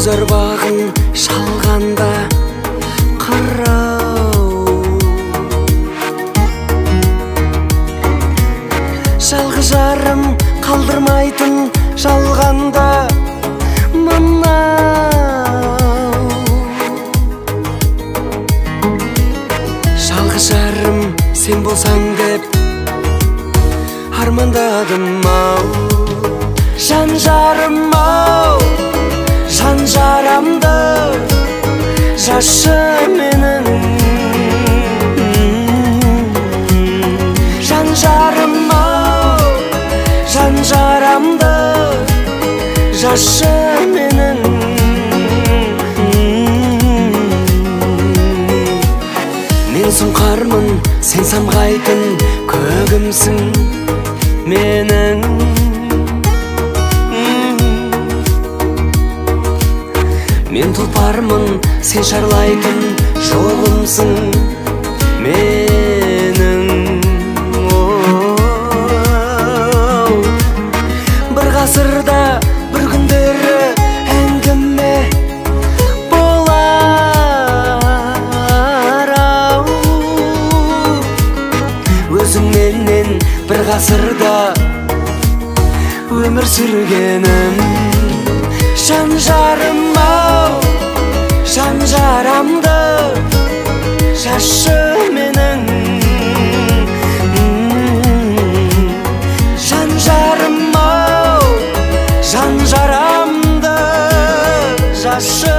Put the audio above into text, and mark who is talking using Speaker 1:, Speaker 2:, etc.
Speaker 1: арбағын шалғанда қырау, жалғыз жарым қалдырмайтын жалғанда мынау. Жалғыз жарым сен болсаң деп армандадым-ау. Жан жарым-ау, жан жарамды жашы менің. Жан жарым-ау, жан жарамды жашы менің. Мен сұңқармын, сен самғайтын көгімсің менің. Мен тұлпармын, сен шарлайтын жолымсың менің. Бір ғасырда бір күндері әңгіме болар-ау. Өзіңменен бір ғасырда өмір сүргенім. Жан жарым-ау, жан жарамды жашы менің. Жан жарым-ау, жан жарамды жашы